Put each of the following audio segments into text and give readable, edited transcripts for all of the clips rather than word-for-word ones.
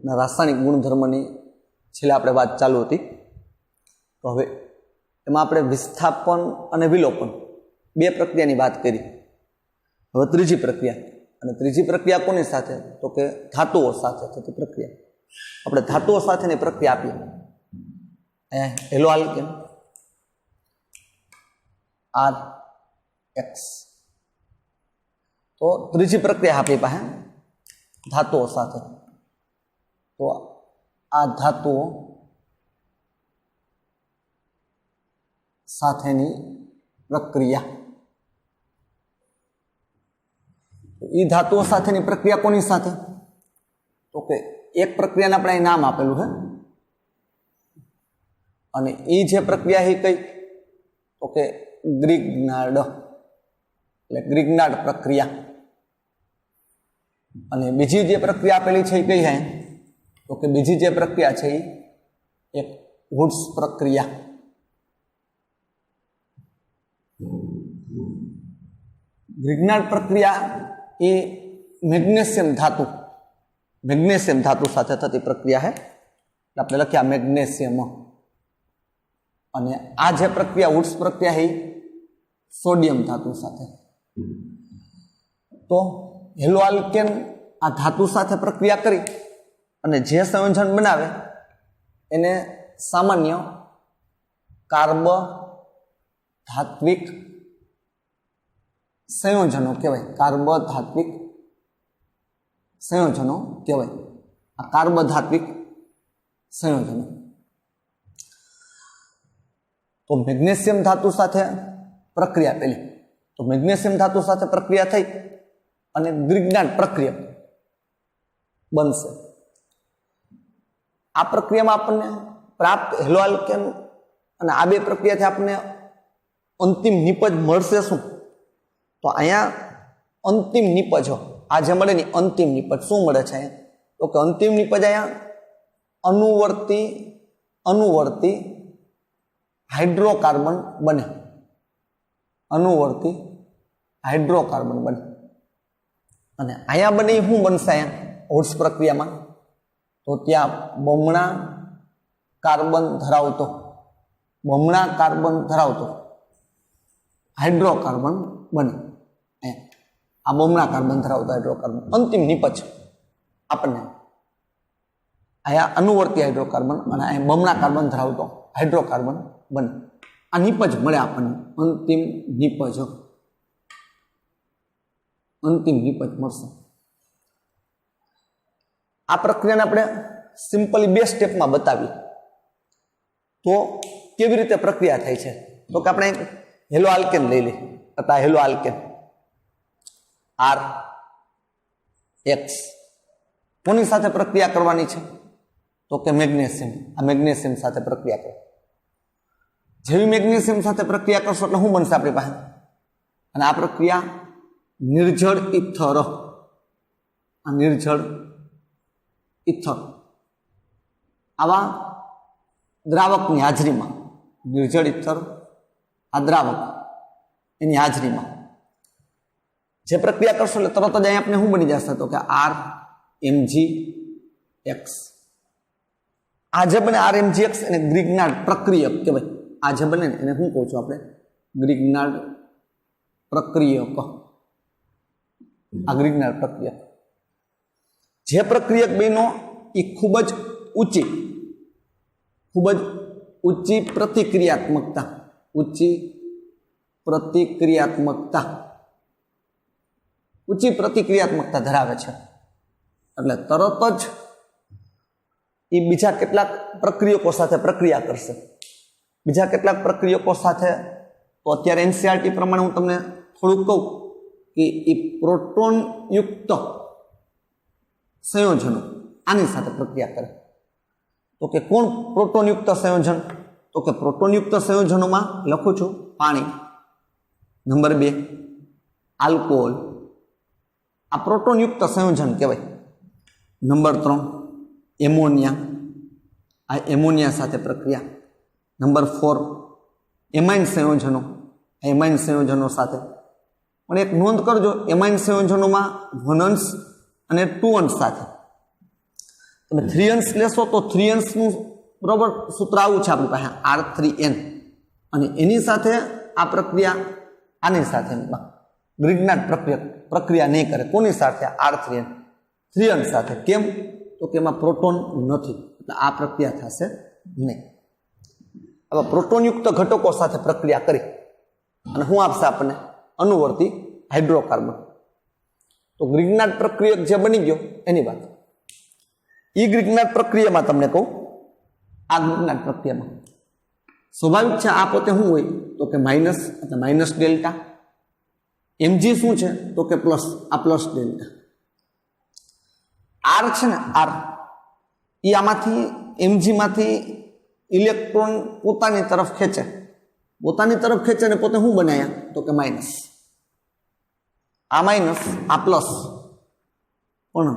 અને રાસાયણિક ગુણધર્મની છેલ્લે આપણે વાત ચાલુ હતી. તો હવે એમાં આપણે વિસ્થાપન અને વિલોપન બે પ્રક્રિયાની વાત કરી. હવે ત્રીજી પ્રક્રિયા, અને ત્રીજી પ્રક્રિયા કોની સાથે? તો કે ધાતુઓ સાથે થતી પ્રક્રિયા. આપણે ધાતુઓ સાથેની પ્રક્રિયા આપીએ. અહીંયા હેલો આલ્કેન RX, તો ત્રીજી પ્રક્રિયા આપણી પાસે ધાતુઓ સાથે. તો આ ધાતુઓ સાથેની પ્રક્રિયા, એ ધાતુઓ સાથેની પ્રક્રિયા કોની સાથે? તો કે એક પ્રક્રિયાને આપણે અહીં નામ આપેલું છે, અને એ જે પ્રક્રિયા એ કઈ? તો કે ગ્રિગ્નાર્ડ, એટલે ગ્રિગ્નાર્ડ પ્રક્રિયા. અને બીજી જે પ્રક્રિયા આપેલી છે એ કઈ છે? તો કે બીજી જે પ્રક્રિયા છે એ એક વુડ્સ પ્રક્રિયા. ગ્રિગ્નાર્ડ પ્રક્રિયા એ મેગ્નેશિયમ ધાતુ સાથે થતી પ્રક્રિયા છે. આપણે લખ્યા મેગ્નેશિયમ. અને આ જે પ્રક્રિયા વુડ્સ પ્રક્રિયા છે સોડિયમ ધાતુ સાથે. તો હેલો આલ્કેન આ ધાતુ સાથે પ્રક્રિયા કરી અને જે સંયોજન બનાવે એને સામાન્ય કાર્બોધાત્વિક સંયોજનો કહેવાય. કાર્બોધાત્વિક સંયોજનો કહેવાય. આ કાર્બોધાત્વિક સંયોજનો. તો મેગ્નેશિયમ ધાતુ સાથે પ્રક્રિયા પેલી, તો મેગ્નેશિયમ ધાતુ સાથે પ્રક્રિયા થઈ અને ગ્રિગ્નાર્ડ પ્રક્રિયા બનશે. આ પ્રક્રિયામાં આપણને પ્રાપ્ત હેલો આલ્કેન અને આ બે પ્રક્રિયાથી આપણને અંતિમ નિપજ મળશે શું? તો અહીંયા અંતિમ નિપજ, આ જે મળે ને અંતિમ નિપજ શું મળે છે અહીંયા? તો કે અંતિમ નિપજ અહીંયા અનુવર્તી હાઇડ્રોકાર્બન બને. અનુવર્તી હાઇડ્રોકાર્બન બને. અને અહીંયા બને એ શું બનશે? અહીંયા વુડ્સ પ્રક્રિયામાં તો ત્યાં બમણા કાર્બન ધરાવતો હાઇડ્રોકાર્બન બને. આ બમણા કાર્બન ધરાવતો હાઇડ્રોકાર્બન અંતિમ નિપજ આપણને અહીંયા અનુવર્તી હાઇડ્રોકાર્બન અને અહીંયા બમણા કાર્બન ધરાવતો હાઇડ્રોકાર્બન બને. આ નિપજ મળે આપણને, અંતિમ નિપજ મળશે. આ પ્રક્રિયાને આપણે સિમ્પલી બે સ્ટેપમાં બતાવીએ તો કેવી રીતે પ્રક્રિયા થાય છે. તો કે આપણે હેલો આલ્કેન લઈ લઈએ. અથવા હેલો આલ્કેન RX, કોની સાથે પ્રક્રિયા કરવાની છે? તો કે મેગ્નેશિયમ. આ મેગ્નેશિયમ સાથે પ્રક્રિયા કરો. જેવી મેગ્નેશિયમ સાથે પ્રક્રિયા કરશો એટલે શું બનશે આપણી પાસે? અને આ પ્રક્રિયા નિર્જળ ઇથર, આવા દ્રાવકની હાજરીમાં, નિર્જળ ઇથર આ દ્રાવક એની હાજરીમાં જે પ્રક્રિયા કરશો એટલે તરત જ અહીં આપણે શું બની જશે? તો કે RMgX. આ જે બને RMgX એને ગ્રિગ્નાર્ડ પ્રક્રિયક કહેવાય. આ જે બને એને શું કહું છું આપણે? ગ્રિગ્નાર્ડ પ્રક્રિયક. આ ગ્રિગ્નાર્ડ પ્રક્રિયક. જે પ્રક્રિયક બનો એ ખૂબ જ ઊંચી પ્રતિક્રિયાત્મકતા ધરાવે છે. એટલે તરત જ એ બીજા કેટલાક પ્રક્રિયકો સાથે પ્રક્રિયા કરશે. બીજા કેટલાક પ્રક્રિયકો સાથે તો અત્યારે એનસીઆરટી પ્રમાણે હું તમને થોડુંક કહું કે એ પ્રોટોનયુક્ત સંયોજનો આની સાથે પ્રક્રિયા કરે. તો કે કોણ પ્રોટોનયુક્ત સંયોજન? તો કે પ્રોટોનયુક્ત સંયોજનોમાં લખું છું પાણી, નંબર 2 આલ્કોહોલ, આ પ્રોટોનયુક્ત સંયોજન કહેવાય. નંબર 3 એમોનિયા, આ એમોનિયા સાથે પ્રક્રિયા. નંબર 4 એમાઇન સંયોજનો, એમાઇન સંયોજનો સાથે. પણ એક નોંધ કરજો, એમાઇન સંયોજનોમાં 1 અંશ અને 2 અંશ સાથે. તમે 3 અંશ લેશો તો 3 અંશનું બરોબર સૂત્ર આવું છે આપણી પાસે R3N, અને એની સાથે આ પ્રક્રિયા આની સાથે ગ્રિગ્નાર્ડ પ્રક્રિયા નહીં કરે. કોની સાથે? R3N, 3 અંશ સાથે. કેમ? તો કે એમાં પ્રોટોન નથી, એટલે આ પ્રક્રિયા થશે નહીં. હવે પ્રોટોનયુક્ત ઘટકો સાથે પ્રક્રિયા કરી અને શું આપશે આપણને? અનુવર્તી હાઇડ્રોકાર્બન. તો ગ્રિગ્નાર્ડ પ્રક્રિયક જે બની ગયો એની વાત. ઈ ગ્રિગ્નાર્ડ પ્રક્રિયામાં તમને કહું, આ ગ્રિગ્નાર્ડ પ્રક્રિયામાં સ્વાભાવિક છે આ પોતે શું હોય? તો કે માઇનસ, એટલે માઇનસ ડેલ્ટા. Mg શું છે? તો કે પ્લસ, આ પ્લસ ડેલ્ટા. R છે ને, R એ આમાંથી Mg માંથી ઇલેક્ટ્રોન પોતાની તરફ ખેંચે, ને પોતે શું બનાવ્યા? તો કે માઇનસ. આ માઇનસ, આ પ્લસ, પણ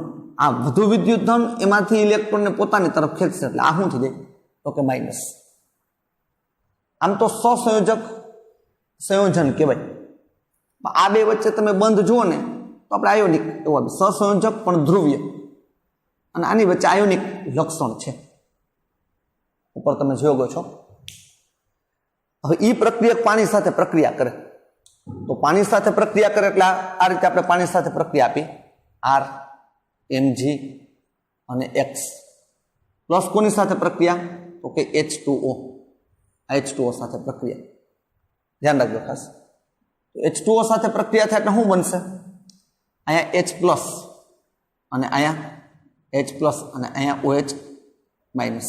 આ વધુ વિદ્યુત ધન એમાંથી ઇલેક્ટ્રોનને પોતાની તરફ ખેંચશે, એટલે આ શું થઈ જાય? તો કે માઇનસ. આમ તો સહસંયોજક સંયોજન કહેવાય. આ બે વચ્ચે તમે બંધ જુઓ ને તો આપણે આયોનિક એવું સહસંયોજક પણ ધ્રુવીય, અને આની વચ્ચે આયોનિક લક્ષણ છે. ઉપર તમે જોયો છો. હવે ઈ પ્રક્રિયક પાણી સાથે પ્રક્રિયા કરે, તો પાણી સાથે પ્રક્રિયા કરે એટલે આ રીતે આપણે પાણી સાથે પ્રક્રિયા આપી, R, Mg અને X. પ્લસ કોની સાથે પ્રક્રિયા? તો કે H2O, H2O સાથે પ્રક્રિયા. ધ્યાન રાખજો ખાસ. તો H2O સાથે પ્રક્રિયા થાય એટલે શું બનશે? અહીંયા H પ્લસ અને અહીંયા H પ્લસ અને અહીંયા OH માઇનસ.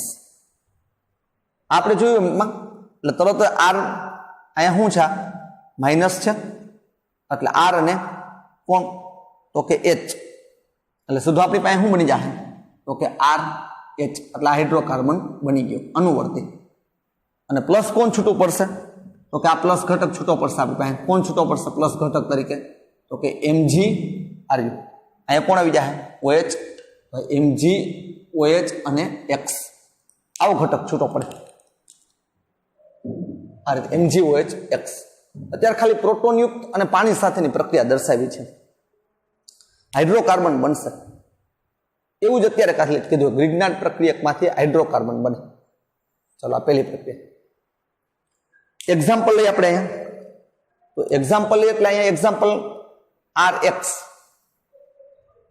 આપણે જોયું એટલે તરત R અહીંયા શું છે? માઇનસ છે, એટલે R અને કોણ? તો કે H, એટલે સીધું આપણી પાસે શું બની જાય? તો કે RH, એટલે હાઇડ્રોકાર્બન બની ગયો અનુવર્તી. અને પ્લસ કોણ છૂટું પડશે? તો કે આ પ્લસ ઘટક છૂટો પડશે આપણી પાસે. કોણ છૂટો પડશે પ્લસ ઘટક તરીકે? તો કે Mg Ru. અહીંયા કોણ આવી જાય? OH. Mg, OH અને X, આવો ઘટક છૂટો પડે આ રીતે, Mg, OH, X. અત્યારે ખાલી પ્રોટોનયુક્ત અને પાણી સાથેની પ્રક્રિયા દર્શાવી છે. હાઇડ્રોકાર્બન બનશે એવું જ અત્યારે ખાલી કીધું, ગ્રિગ્નાર્ડ પ્રક્રિયકમાંથી હાઇડ્રોકાર્બન બને. ચલો આ પહેલી પ્રક્રિયા. એક્ઝામ્પલ લઈએ આપણે અહીંયા. તો એક્ઝામ્પલ લઈએ એટલે અહીંયા એક્ઝામ્પલ RX,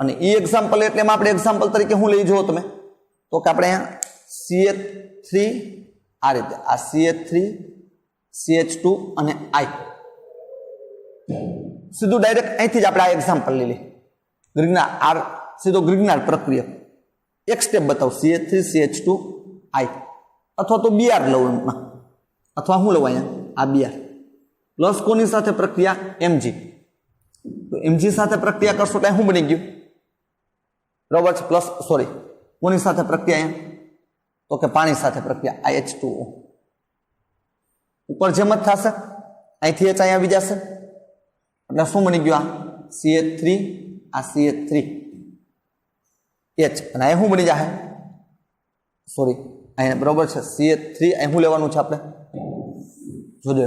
અને એ એક્ઝામ્પલ એટલે એમાં આપણે એક્ઝામ્પલ તરીકે શું લઈ જુઓ તમે? તો કે આપણે અહીંયા CH3, આ રીતે આ CH3, CH2 અને I. સીધું ડાયરેક્ટ અહીંથી જ આપણે આ એક્ઝામ્પલ લઈ લઈએ. ગ્રિગ્નાર્ડ R, સીધો ગ્રિગ્નાર્ડ પ્રક્રિયા. એક સ્ટેપ બતાવું, CH3, CH2, I, અથવા તો Br લઉં એમાં, અથવા શું લઉં અહીંયા? આ Br. પ્લસ કોની સાથે પ્રક્રિયા? Mg. તો Mg સાથે પ્રક્રિયા કરશો એટલે શું બની ગયું? બરોબર છે. પ્લસ સોરી, કોની સાથે પ્રક્રિયા? અહીંયા તો કે પાણી સાથે પ્રક્રિયા, H2O. ઉપર જેમ જ થશે, અહીંથી H અહીંયા આવી જશે, એટલે શું બની ગયું? આ CH3, આ CH3, H, અને અહીંયા શું બની જાય? સોરી, અહીંયા બરોબર છે CH3, અહીં શું લેવાનું છે આપણે? જોજો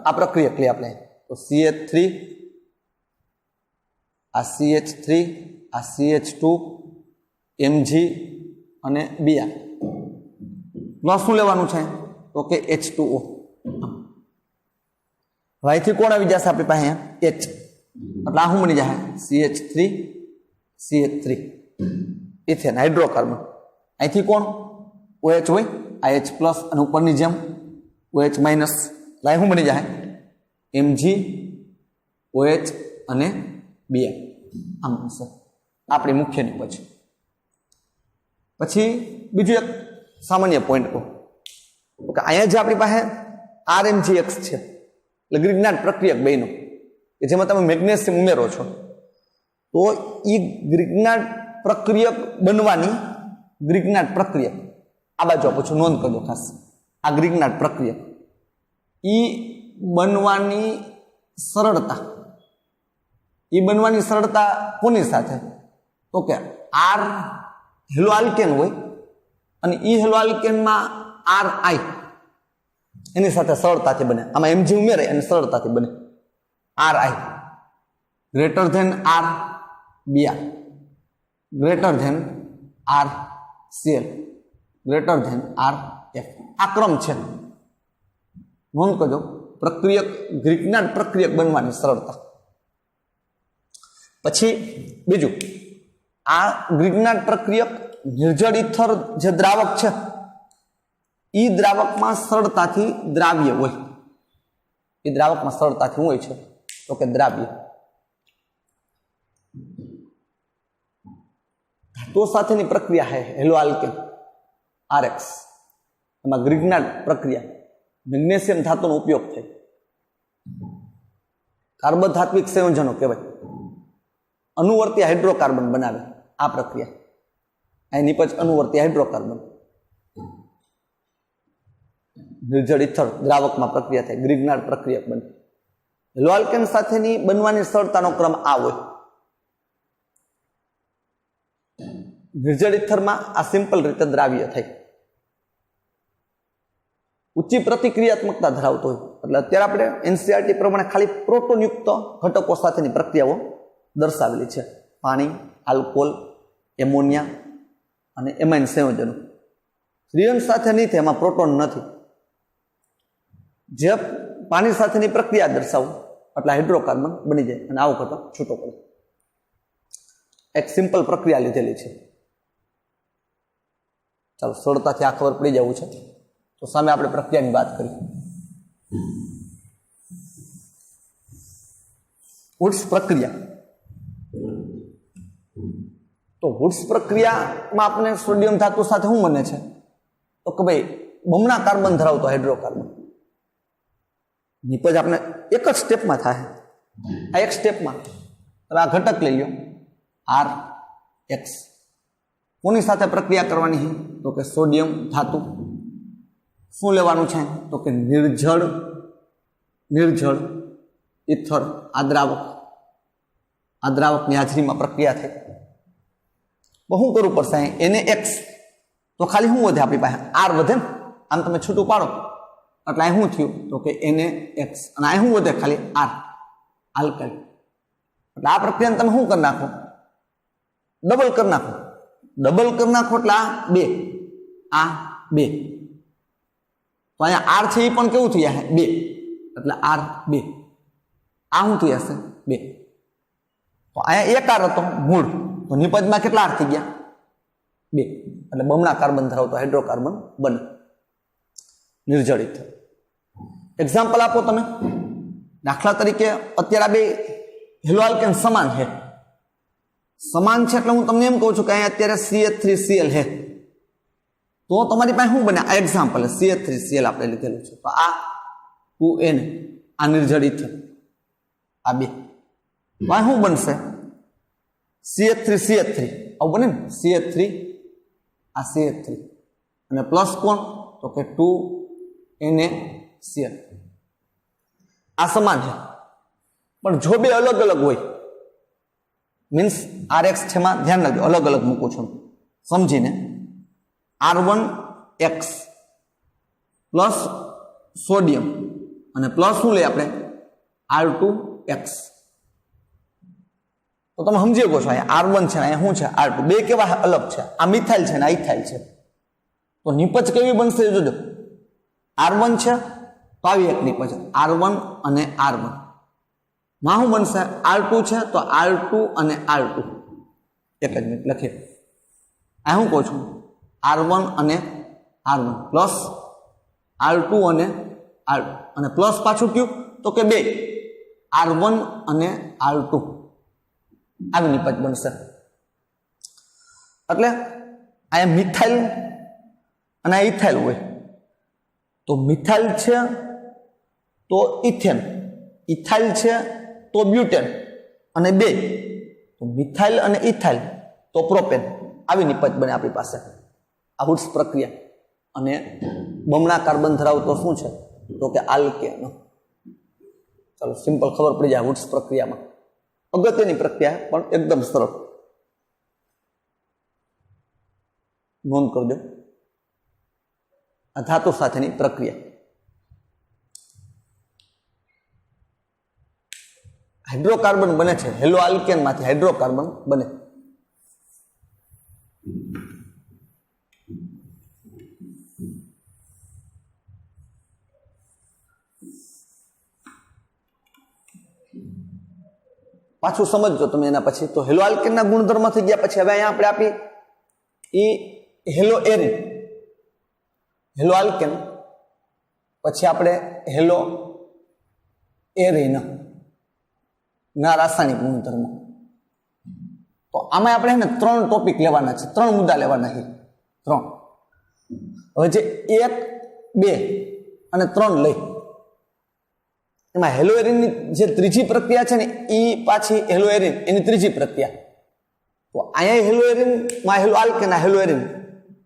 આ પ્રક્રિયા લઈએ આપણે. તો CH3, આ CH3, આ CH2, Mg અને Br. પ્લસ શું લેવાનું છે? તો કે H2O. અહીંથી કોણ આવી જશે આપણી પાસે? H, એટલે આ શું બની જાય? CH3, CH3, ethane, hydrocarbon. અહીંથી કોણ? OH હોય, આ H પ્લસ અને ઉપરની જેમ OH માઇનસ. લાઈ શું બની જાય? Mg, OH અને Br. આમ બનશે આપણી મુખ્યની. પછી બીજું એક સામાન્ય પોઈન્ટ કહું કે અહીંયા જે આપણી પાસે RMgX છે, એટલે ગ્રિગ્નાર્ડ પ્રક્રિયક બન્યું કે જેમાં તમે મેગ્નેશિયમ ઉમેરો છો, તો એ ગ્રિગ્નાર્ડ પ્રક્રિયક બનવાની ગ્રિગ્નાર્ડ પ્રક્રિયક આ બાજુ પૂછું, નોંધ કરજો ખાસ. આ ગ્રિગ્નાર્ડ પ્રક્રિયક એ બનવાની સરળતા કોની સાથે? તો કે R હેલો આલ્કેન હોય અને ઈ હેલો આલ્કેનમાં RI એની સાથે સરળતાથી બને. આમાં Mg ઉમેરે અને સરળતાથી બને. RI greater than R Br greater than R Cl greater than RF આ ક્રમ છે. નોંધ કરજો પ્રક્રિયક ગ્રીકનાટ પ્રક્રિયક બનવાની સરળતા. પછી બીજું આ ગ્રીકનાટ પ્રક્રિયક નિર્જળ ઇથર જે દ્રાવક છે એ દ્રાવકમાં સરળતાથી દ્રાવ્ય હોય. એ દ્રાવકમાં સરળતાથી હોય છે તો કે દ્રાવ્ય. ધાતુઓ સાથેની પ્રક્રિયા છે હેલો આલ્કેન RX એમાં ગ્રીકનાટ પ્રક્રિયા મેગ્નેશિયમ ધાતુનો ઉપયોગ થાય. કાર્બોધાત્વિક સંયોજનો કહેવાય. અનુવર્તી હાઇડ્રોકાર્બન બનાવે આ પ્રક્રિયા. અહીં નિપજ અનુવર્તી હાઇડ્રોકાર્બન નિર્જળ ઇથર દ્રાવકમાં પ્રક્રિયા થાય ગ્રીકનાટ પ્રક્રિયા બને. હેલો આલ્કેન સાથેની બનવાની સરળતાનો ક્રમ આ હોય. નિર્જળ ઇથરમાં આ સિમ્પલ રીતે દ્રાવ્ય થાય. ઊંચી પ્રતિક્રિયાત્મકતા ધરાવતો હોય એટલે અત્યારે આપણે એનસીઆરટી પ્રમાણે ખાલી પ્રોટોનયુક્ત ઘટકો સાથેની પ્રક્રિયાઓ દર્શાવેલી છે. પાણી, આલ્કોહોલ, એમોનિયા અને એમાઇન સંયોજનો. ત્રિયન સાથે નહીં થાય, એમાં પ્રોટોન નથી. જે પાણી સાથેની પ્રક્રિયા દર્શાવો એટલે હાઇડ્રોકાર્બન બની જાય અને આવો ઘટક છૂટો પડે. એક સિમ્પલ પ્રક્રિયા લીધેલી છે. ચાલો સરળતાથી આ ખબર પડી જવું છે તો સામે આપણે પ્રક્રિયાની વાત કરીએ. વુડ્સ પ્રક્રિયા. તો વુડ્સ પ્રક્રિયામાં આપણે સોડિયમ ધાતુ સાથે શું બને છે તો કે ભાઈ બમણા કાર્બન ધરાવતો હાઇડ્રોકાર્બન. નિપજ આપણે એક જ સ્ટેપમાં થાય. આ એક સ્ટેપમાં હવે આ ઘટક લઈ લો RX. કોની સાથે પ્રક્રિયા કરવાની છે તો કે સોડિયમ ધાતુ. શું લેવાનું છે તો કે નિર્જળ ઇથર આ દ્રાવકની હાજરીમાં પ્રક્રિયા થાય. તો શું કરવું પડશે? NaX તો ખાલી શું વધે આપણી પાસે? R વધે ને. આમ તમે છૂટું પાડો એટલે અહીં શું થયું તો કે NaX અને અહીં શું વધે? ખાલી R આલ્કાઇલ. એટલે આ પ્રક્રિયાને તમે શું કરી નાખો? ડબલ કરી નાખો. ડબલ કરી નાખો એટલે આ 2 તો અહીંયા R છે એ પણ કેવું થઈ જશે? 2 એટલે R2. આ શું થઈ જશે? 2. તો અહીંયા એક R હતો મૂળ તો નિપજમાં કેટલા R થઈ ગયા? 2. એટલે બમણા કાર્બન ધરાવતો હાઇડ્રોકાર્બન બને નિર્જળ ઇથર. એક્ઝામ્પલ આપો તમે. દાખલા તરીકે અત્યારે આ બે હેલો આલ્કેન સમાન છે. સમાન છે એટલે હું તમને એમ કહું છું કે અહીંયા અત્યારે CH3Cl છે તો તમારી પાસે શું બને? આ એક્ઝામ્પલ CH3Cl આપણે લીધેલું છે તો આ 2Na આ નિર્જળ ઇથર આ 2 તો શું બનશે? CH3 આવું બને ને. CH3 આ CH3 અને પ્લસ કોણ તો કે 2NaCl. આ સમાન છે પણ જો બે અલગ અલગ હોય મીન્સ RX છે માં ધ્યાન રાખજો અલગ અલગ મૂકું છું સમજીને. R1X પ્લસ સોડિયમ અને પ્લસ શું લઈએ આપણે? R2X. તો તમે સમજી શકો છો અહીંયા R1 છે અહીંયા શું છે? R2. બે કેવા અલગ છે? આ મિથાઇલ છે ને આ ઇથાઇલ છે. તો નિપજ કેવી બનશે જોજો. R1 છે તો આવી એક નિપજ R1 અને R1 માં શું બનશે? R2 છે તો R2 અને R2. એક જ મિનિટ લખીએ. આ શું કહું છું? R1 અને R1 પ્લસ R2 અને R2 અને પ્લસ પાછું કયું તો કે 2 R1 અને R2 આવી નિપજ બનશે. એટલે આ મિથાઇલ અને આ ઇથાઇલ હોય તો મિથાઇલ છે તો ઇથેન, ઇથાઇલ છે તો બ્યુટેન અને 2 તો મિથાઇલ અને ઇથાઇલ તો પ્રોપેન. આવી નિપજ બને આપણી પાસે આ વુડ્સ પ્રક્રિયા. અને બમણા કાર્બન ધરાવતો શું છે તો કે આલ્કેન. ચાલો સિમ્પલ ખબર પડી જાય વુડ્સ પ્રક્રિયામાં. અગત્યની પ્રક્રિયા પણ એકદમ સરળ. નોંધ કરજો આ ધાતુ સાથેની પ્રક્રિયા. હાઇડ્રોકાર્બન બને છે હેલો આલ્કેન માંથી હાઇડ્રોકાર્બન બને. पाछू समझो तमे एना पछी। तो हेलो आल्केन गुणधर्म थई गया। पछी हवे अहींया आपणे आपी ई हेलो एरिन, हेलो आल्केन, पछी आपणे हेलो एरिन ना रासायनिक गुणधर्म। तो आमां आपणे ने 3 टॉपिक लेवाना छे, 3 मुद्दा लेवाना छे, 3। हवे जे 1, 2 અને 3 લઈ એમાં હેલો એરિનની જે ત્રીજી પ્રક્રિયા છે ને એ પાછી હેલો એરિન એની ત્રીજી પ્રક્રિયા। તો અહીંયા હેલો એરિન માં હેલો આલ્કેન હેલો એરિન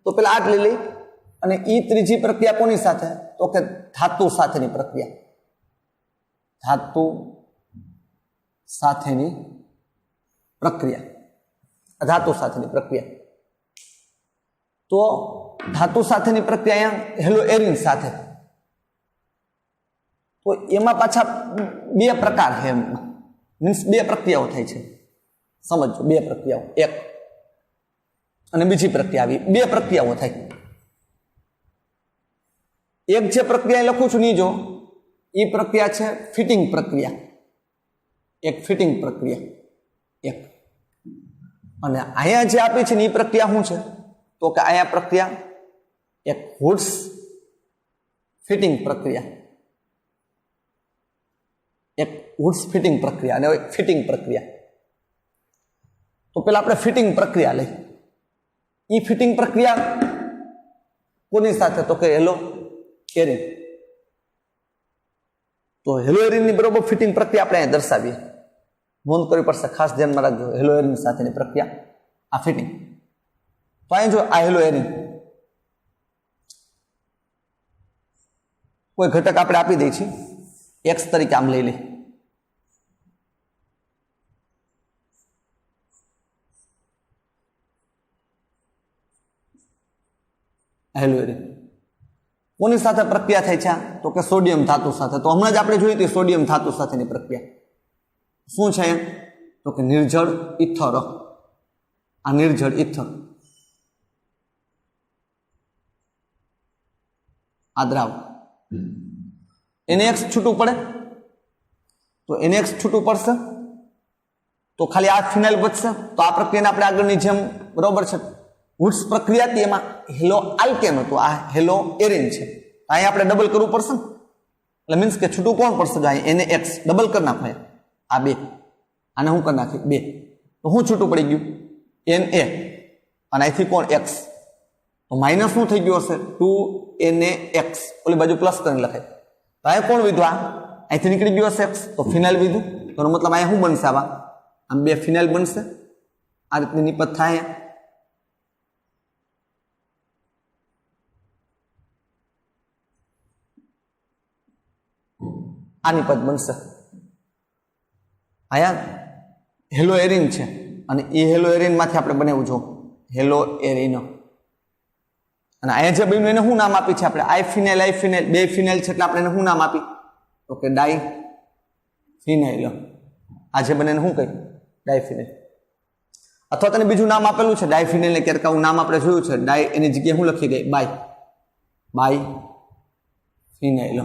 તો પેલા આટ લઈ અને એ ત્રીજી પ્રક્રિયા કોની સાથે? તો કે ધાતુ સાથેની પ્રક્રિયા, ધાતુ સાથેની પ્રક્રિયા, ધાતુ સાથેની પ્રક્રિયા। તો ધાતુ સાથેની પ્રક્રિયા અહીંયા હેલો એરિન સાથે। तो एमां पाछा 2 प्रकार है, मीन्स 2 प्रक्रियाओ थाय छे। समझो 2 प्रक्रियाओ, एक अने बीजी प्रक्रिया आवी, 2 प्रक्रियाओ थाय। एक जे प्रक्रिया लखुं छुं नी जो ई प्रक्रिया छे फिटिंग प्रक्रिया, एक फिटिंग प्रक्रिया एक। अने आया जे आपी छे ई प्रक्रिया शुं छे? तो के आया प्रक्रिया एक हुड्स फिटिंग प्रक्रिया, एक हुड्स फिटिंग प्रक्रिया અને એક ફિટિંગ પ્રક્રિયા। તો પહેલા આપણે ફિટિંગ પ્રક્રિયા લઈ। ઈ ફિટિંગ પ્રક્રિયા કોની સાથે? તો કે હેલો એરિન। તો હેલો એરિનની બરોબર ફિટિંગ પ્રક્રિયા આપણે અહીં દર્શાવીએ, નોંધ કરવી પડશે, ખાસ ધ્યાનમાં રાખજો। હેલો એરિન સાથેની પ્રક્રિયા આ ફિટિંગ। તો અહીં જો આ હેલો એરિન કોઈ ઘટક આપણે આપી દઈએ છીએ एक्स तरीके आम लई ली। हेलो एरिन कोनी साथे प्रक्रिया थाय छे? तो के सोडियम धातु साथे। तो हमणां ज आपणे जोई हती सोडियम धातु साथेनी प्रक्रिया शुं छे? तो के निर्जल ईथर, आ निर्जल ईथर आ द्राव NaX छूटू पड़े। तो NaX छूटू पड़शे तो खाली आ फिनाइल बचशे। तो आ प्रक्रिया आपणे आगळनी जेम बरोबर छे हुड्स प्रक्रिया थी एमां हेलो आल्केन हतुं, आ हेलो एरिन छे। अहीं आपणे डबल करवू पड़शे ने, એટલે मीन्स के छूटू कोण पड़शे? जो अहीं NaX डबल कर नाखो, आ 2 आने हुं कर नाखी 2। तो हुं छूटू पड़ी गयुं? Na અને અહીંથી કોણ X। तो माइनस शुं थई गयुं हशे? 2NaX, ओली बाजू प्लस करीने लखाय। तो आ कोण वीधुं? आ અહીંથી નીકળી ગયો હશે X, તો ફિનાઇલ વીધું। તો એનો મતલબ અહીંયા શું બનશે? આવા આમ 2 ફિનાઇલ બનશે, આ રીતની નિપજ થાય। આ નિપજ બનશે। અહીંયા હેલો એરિન છે અને એ હેલો એરિન માંથી આપણે બનાવ્યું જો હેલો એરિન। અને અહીંયા જે બન્યું એને શું નામ આપી છે આપણે? આઈ ફિનાઇલ 2 ફિનાઇલ છે એટલે આપણે એને શું નામ આપી? તો કે ડાઈ ફિનાઇલ। આ જે બને એને શું કહે? ડાઈ ફિનાઇલ। અથવા તને બીજું નામ આપેલું છે ડાઈ ફિનાઇલ ને, ક્યારેક આવું નામ આપણે જોયું છે, ડાઈ એની જગ્યાએ શું લખી ગઈ? બાય ફિનાઇલ।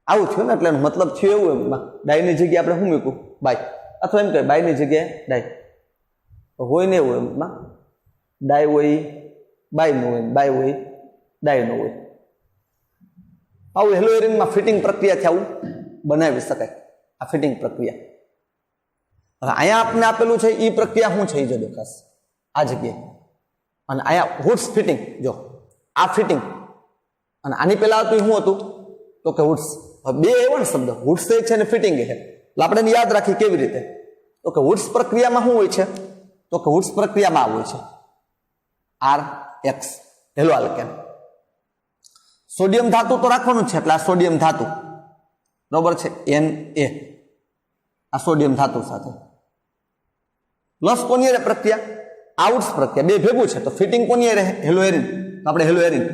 આવું થયું ને, એટલે મતલબ થયું એવું એમ, ડાઈની જગ્યાએ આપણે શું મૂક્યું? બાય। અથવા એમ કહે બાયની જગ્યાએ ડાઈ, હોય ને એવું એમ, ડાઈ હોય બાય નો હોય, બાય હોય ડાય નો હોય। આવું હેલો એરિનમાં ફિટિંગ પ્રક્રિયાથી આવું બનાવી શકાય, આ ફિટિંગ પ્રક્રિયા। હવે અહીંયા આપણે આપેલું છે એ પ્રક્રિયા શું છે એ જો ખાસ આ જગ્યાએ, અને અહીંયા હુડ્સ ફિટિંગ, જો આ ફિટિંગ અને આની પહેલા હતું શું હતું? તો કે હુડ્સ। બે એવો ને શબ્દ, હુડ્સ છે અને ફિટિંગ છે, એટલે આપણે યાદ રાખી કેવી રીતે? તો કે હુડ્સ પ્રક્રિયામાં શું હોય છે? તો કે હુડ્સ પ્રક્રિયામાં આ હોય છે RX હેલો આલ્કેન। સોડિયમ ધાતુ તો રાખવાનું છે, એટલે આ સોડિયમ ધાતુ બરોબર છે Na, આ સોડિયમ ધાતુ સાથે પ્લસ કોની રહે પ્રક્રિયા? આઉટ્સ પ્રક્રિયા, બે ભેગું છે તો ફિટિંગ કોની રહે? Hello arene. તો આપણે હેલો એરિન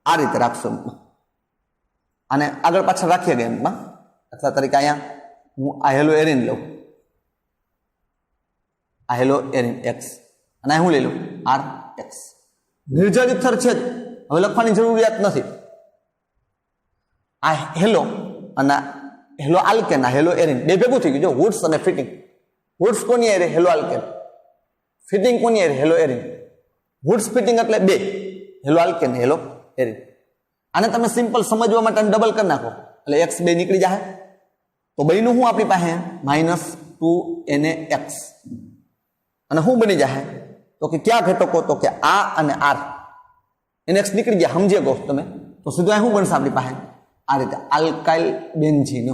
આ રીતે રાખશું અને આગળ પાછળ રાખીએ ગેમમાં। દાખલા તરીકે અહીંયા હું આ હેલો એરિન લઉં, આ હેલો એરિન X, અને હું લઈ લઉં RX। નિર્જળ ઇથર છે જ, હવે લખવાની જરૂરિયાત નથી। આ હેલો અને हेलो आल्केन हेलो एरिन बे भेगुं थई गयुं जो वुड्स अने फिटिंग वुड्स कोनी हारे हेलो आल्केन फिटिंग कोनी हारे हेलो एरिन वुड्स फिटिंग एटले बे हेलो आल्केन हेलो एरिन आने तमे सिंपल समझवा माटे डबल कर नाखो એટલે x 2 નીકળી જાહે તો બન્યું હું આપણી પાસે -2nax અને શું બની જાહે તો કે કયા ઘટકો તો કે આ અને r nx નીકળી ગયા સમજે ગો તમે તો સીધું આ શું બનશે આપણી પાસે આ રીતે આલ્કાઇલ બેન્ઝીન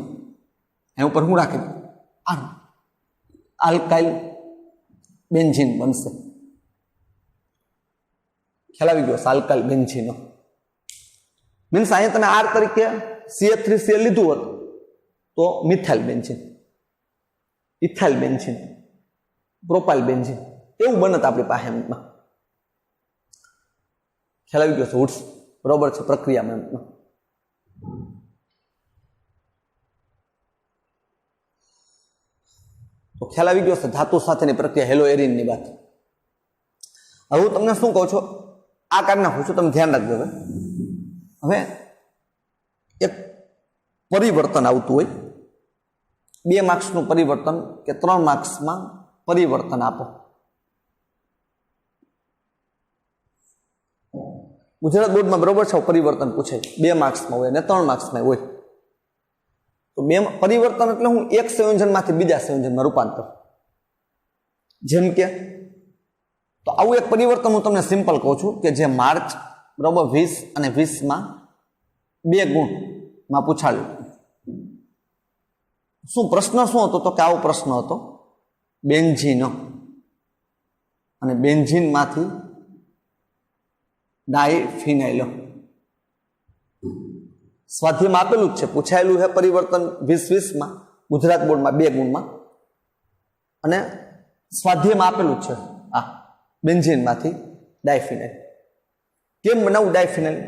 એ ઉપર હું રાખી આ આલ્કાઇલ બેન્ઝીન બનશે ખ્યાલ આવી ગયો આલ્કાઇલ બેન્ઝીન मीन्स अँ ते आर तरीके CH3Cl लीधु होत तो methyl benzene ethyl benzene propyl benzene एवं बनत अपनी पासे ख्याल आई गयो वुड्स बराबर है प्रक्रिया में तो ख्याल आई गयो धातु साथेनी प्रक्रिया हेलो एरिन नी बात हवे हूँ तमने शुं कहूं छुं आ काढी नाखुं छुं तमे ध्यान राखजो हवे एक परिवर्तन आवतुं होय 2 मार्क्सनुं परिवर्तन के 3 मार्क्समां परिवर्तन आपो गुजरात बोर्ड में बराबर छे परिवर्तन पूछे 2 मार्क्समां होय ने 3 मार्क्समां होय तो 2 परिवर्तन एटले हुं एक संयोजनमांथी बीजा संयोजनमां रूपांतर जेम के तो आवुं एक परिवर्तन हुं तमने सिंपल कहूं छुं के जे मार्च बराबर 20 અને 20 में 2 गुण में पूछाયું शू प्रश्न शू हतो तो आवो प्रश्न हतो बेन्जीन अने बेन्जीन मांथी डाइफिनाइल स्वाध्याय में आपेलू है पूछायेलू है परिवर्तन 20-20 में गुजरात बोर्ड में 2 गुण में अने स्वाध्याय में आपेलू है आ बेन्जीन मांथी डाइफिनाइल केम बनावुं डाइफिनाइल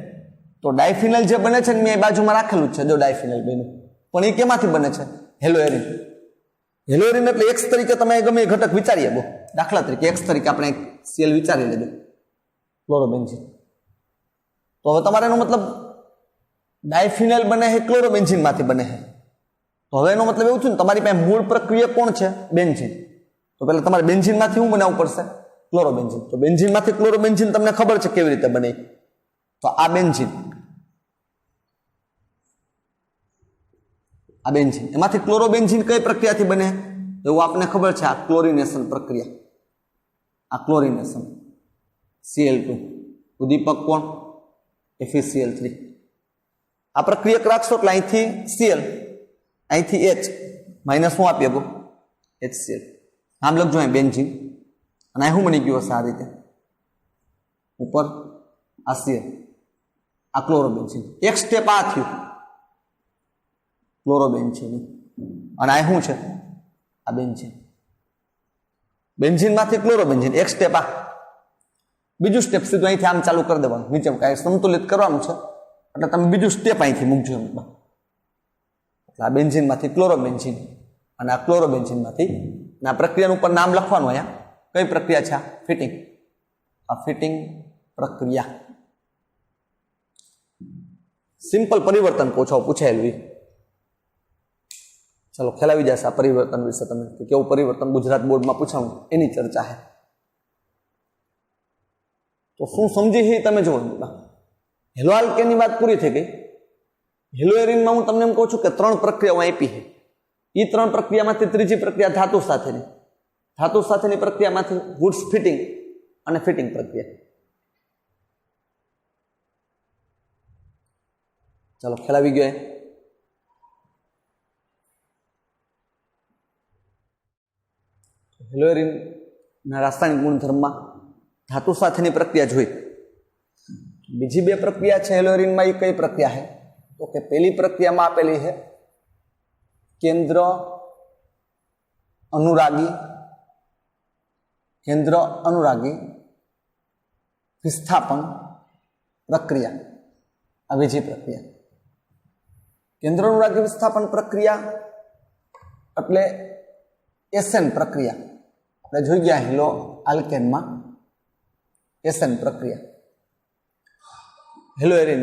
तो डाइफिनाइल जे बने छे मैं बाजू में राखेलू है जो डाइफिनाइल बन्युं पण ए केमांथी बने छे हेलो एरिन एटले एक्स तरीके तमे गमे घटक विचारी શકો दाखला तरीके एक्स तरीके आपणे Cl विचारी लेजो क्लोरोबेन्जीन तो हवे तमारे एनो मतलब डाइफिनाइल बने है क्लोरोबेन्जीन मांथी बने है तो हवे एनो मतलब एवुं छे ने तमारी पासे मूळ प्रक्रिया कोण छे बेन्जीन तो पहला तमारे बेन्जीन मांथी शुं बनावવું પડશે क्लोरोबेन्जीन तो बेन्जीन मांथी क्लोरोबेन्जीन तमने खबर छे केवी रीते बने तो आ बेन्जीन एमांथी क्लोरोबेन्जीन कई प्रक्रिया थी बने तो आपने खबर है आ क्लोरिनेशन प्रक्रिया आ क्लोरिनेशन Cl2 उद्दीपक कोण FeCl3 आ प्रक्रिया राखशो એટલે અહીંથી Cl અહીંથી H माइनस શું આપી આપો HCl નામ લખજો અહીં બેન્ઝીન અને આ શું બની ગયું હશે આ રીતે ઉપર આ Cl आ क्लोरोबेन्जीन एक स्टेप आ थयुं क्लोरोबेन्जीन અને આ શું છે આ બેન્ઝીન બેન્ઝીન માંથી ક્લોરોબેન્ઝીન એક સ્ટેપ આ બીજું સ્ટેપ સીધું અહીંથી આમ ચાલુ કરી દેવાનું નીચે કાંઈ સંતુલિત કરવાનું છે એટલે તમે બીજું સ્ટેપ અહીંથી મૂકજો એટલે આ બેન્ઝીન માંથી ક્લોરોબેન્ઝીન અને આ ક્લોરોબેન્ઝીન માંથી આ પ્રક્રિયાનું ઉપર નામ લખવાનું અહીંયા કઈ પ્રક્રિયા છે ફિટિંગ આ ફિટિંગ પ્રક્રિયા सिंपल परिवर्तन पूछायेलू चलो ख्याल आई जाए परिवर्तन विषय तमे केवुं परिवर्तन गुजरात बोर्ड में पूछाणुं एनी चर्चा है तो शू समझी ही तमे जो हेलो आल्केन बात पूरी थी गई हेलो एरिन में हूँ तमने एम कहूं छुं के 3 प्रक्रियाओं आपी है ये 3 प्रक्रिया में त्रीजी प्रक्रिया धातु साथेनी प्रक्रिया में वुड्स फिटिंग और फिटिंग प्रक्रिया चलो ख्याल आई गयो हेलो एरिन रासायनिक गुणधर्म में धातु साथेनी प्रक्रिया जोई बीजी 2 प्रक्रिया है हेलो एरिन में कई प्रक्रिया है तो कि पहली प्रक्रिया में आपेली है केंद्र अनुरागी विस्थापन प्रक्रिया आ बीजी प्रक्रिया केंद्र अनुरागी विस्थापन प्रक्रिया एटले एसएन प्रक्रिया આપણે જોઈ ગયા હેલો આલ્કેન માં એસએન પ્રક્રિયા हेलो एरिन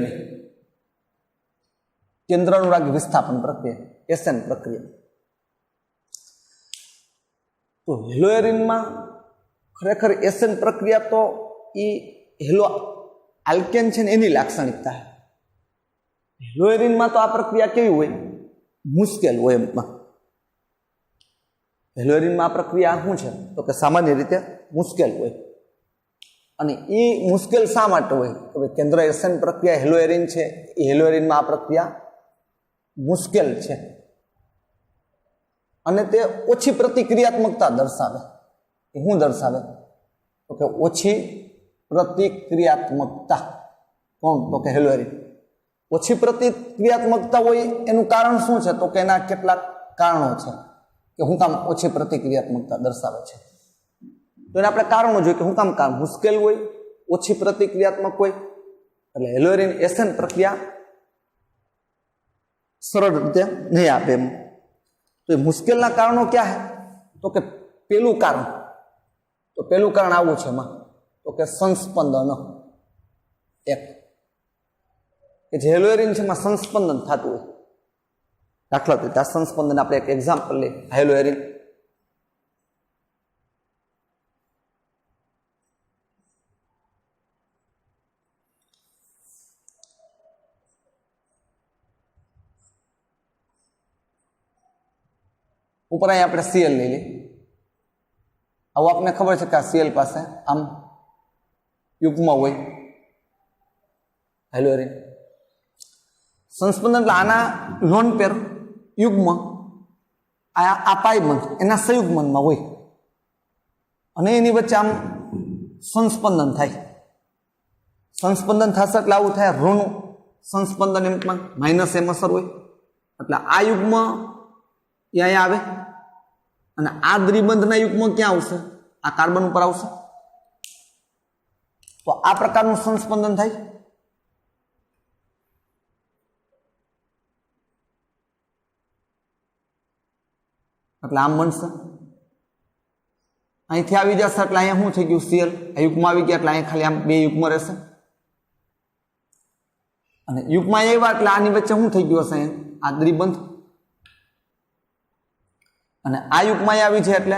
केंद्र अनुरागी विस्थापन प्रक्रिया એસેન પ્રક્રિયા. તો હેલો એરિનમાં ખરેખર એસેન પ્રક્રિયા તો એ હેલો આલ્કેન છે ને એની લાક્ષણિકતા. હેલો એરિનમાં તો આ પ્રક્રિયા કેવી હોય? મુશ્કેલ હોય. એમાં હેલો એરિનમાં આ પ્રક્રિયા શું છે તો કે સામાન્ય રીતે મુશ્કેલ હોય. અને એ મુશ્કેલ શા માટે હોય? કે ભાઈ કેન્દ્ર એસેન પ્રક્રિયા હેલો એરિન છે, એ હેલો એરિનમાં આ પ્રક્રિયા મુશ્કેલ છે અને તે ઓછી પ્રતિક્રિયાત્મકતા દર્શાવે. એ શું દર્શાવે? તો કે ઓછી પ્રતિક્રિયાત્મકતા. કોણ? તો કે હેલો એરિન. ઓછી પ્રતિક્રિયાત્મકતા હોય એનું કારણ શું છે? તો કે એના કેટલાક કારણો છે કે શું કામ ઓછી પ્રતિક્રિયાત્મકતા દર્શાવે છે. તો એને આપણે કારણો જોઈએ કે શું કામ મુશ્કેલ હોય, ઓછી પ્રતિક્રિયાત્મક હોય. એટલે હેલો એરિન એસેન પ્રક્રિયા સરળ રીતે નહીં આપે એમ. તો એ મુશ્કેલના કારણો ક્યાં છે? તો કે પેલું કારણ આવું છે એમાં તો કે સંસ્પંદન. એક કે જે હેલો એરિન છે એમાં સંસ્પંદન થતું હોય. દાખલા તરીકે આ સંસ્પંદન આપણે એક એક્ઝામ્પલ લઈએ. હેલો એરિન ઉપર અહીં આપણે સીએલ લઈ લઈએ. આવું આપને ખબર છે કે આ સીએલ પાસે આમ યુગ્મ હોય હેલો એરિન. સંસ્પંદન એટલે આના લોન પેર યુગ્મ આ પાયબંધ એના સંયુગ્મનમાં હોય અને એની વચ્ચે આમ સંસ્પંદન થાય. સંસ્પંદન થશે એટલે આવું થાય ઋણ સંસ્પંદન. એમાં માઇનસ એમ અસર હોય એટલે આ યુગ્મ એ અહીંયા આવે અને આ દ્વિબંધના યુગ્મ ક્યાં આવશે? આ કાર્બન ઉપર આવશે. તો આ પ્રકારનું સંસ્પંદન થાય. એટલે આમ બનશે. અહીંથી આવી જશે એટલે અહીંયા શું થઈ ગયું? સીએલ. આ યુગ્મ આવી ગયા એટલે અહીંયા ખાલી આમ બે યુગ્મ રહેશે અને યુગ્મ આવ્યા એટલે આની વચ્ચે શું થઈ ગયું હશે? આ દ્વિબંધ. અને આ યુગમાં આવી છે એટલે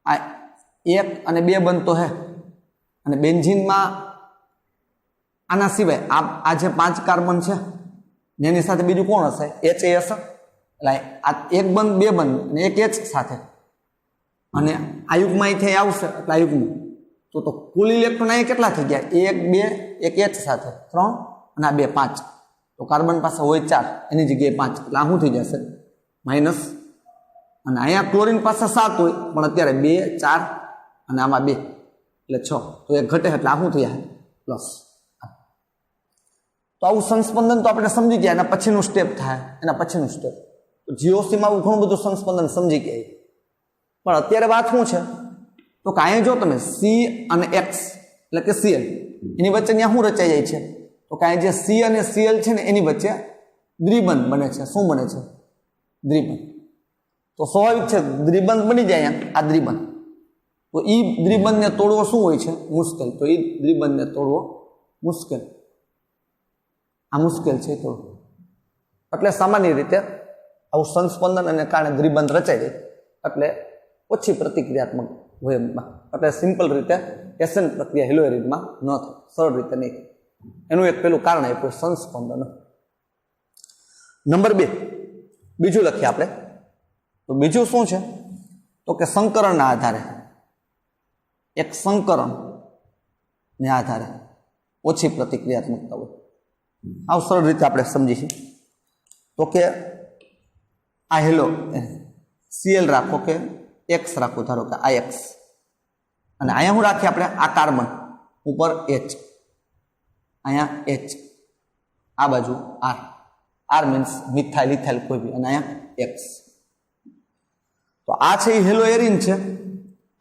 આ 1 અને 2 બનતો હે. અને બેન્ઝીનમાં આના સિવાય આ જે 5 કાર્બન છે એની સાથે બીજું કોણ હશે? એચ એ હશે. એટલે આ 1 બંધ 2 બંધ અને 1 એચ સાથે અને આ યુગમાં અહીંથી આવશે એટલે આ યુગમાં તો કુલ ઇલેક્ટ્રોન અહીંયા કેટલા થઈ ગયા? 1 2 1 એચ સાથે 3 અને આ 2 5. તો કાર્બન પાસે હોય 4 એની જગ્યાએ 5 એટલે આ શું થઈ જશે? માઇનસ. અને અહીંયા ક્લોરીન પાસે 7 હોય પણ અત્યારે 2 4 અને આમાં 2 એટલે 6. તો એ ઘટે એટલે આ શું થયા? પ્લસ. તો આવું સંસ્પંદન તો આપણે સમજી ગયા. એના પછીનું સ્ટેપ થાય. એના પછીનું સ્ટેપ તો જીઓસીમાં આવું ઘણું બધું સંસ્પંદન સમજી ગયા. પણ અત્યારે વાત શું છે તો કે અહીંયા જો તમે સી અને એક્સ એટલે કે સીએલ એની વચ્ચે ત્યાં શું રચાઈ જાય છે? તો કે અહીંયા જે સી અને સીએલ છે ને એની વચ્ચે દ્વિબંધ બને છે. શું બને છે? દ્વિબંધ. તો સ્વાભાવિક છે દ્વિબંધ બની જાય. આ દ્વિબંધ તો એ દ્વિબંધને તોડવો શું હોય છે? મુશ્કેલ. તો એ દ્વિબંધને તોડવો મુશ્કેલ. આ મુશ્કેલ છે તોડવો. એટલે સામાન્ય રીતે આવું સંસ્પંદન અને કારણે દ્વિબંધ રચાઈ જાય એટલે ઓછી પ્રતિક્રિયાત્મક હોય. એટલે સિમ્પલ રીતે એસેન પ્રક્રિયા હેલો એરિનમાં ન થાય. સરળ રીતે નહીં. એનું એક પેલું કારણ આપ્યું સંસ્પંદન. નંબર 2 બીજું લખીએ આપણે. તો બીજું શું છે તો કે સંકરણના આધારે એક સંકરણને આધારે ઓછી પ્રતિક્રિયાત્મકતા હોય. આવું સરળ રીતે આપણે સમજીશું. તો કે આ હેલો સીએલ રાખો કે એક્સ રાખો. ધારો કે આ એક્સ અને અહીંયા શું રાખીએ આપણે? આ કાર્બન ઉપર એચ, અહીંયા એચ, આ બાજુ R. R means methyl ethyl કોઈ બી. અને અહીંયા એક્સ. તો આ છે એ હેલો એરિન છે.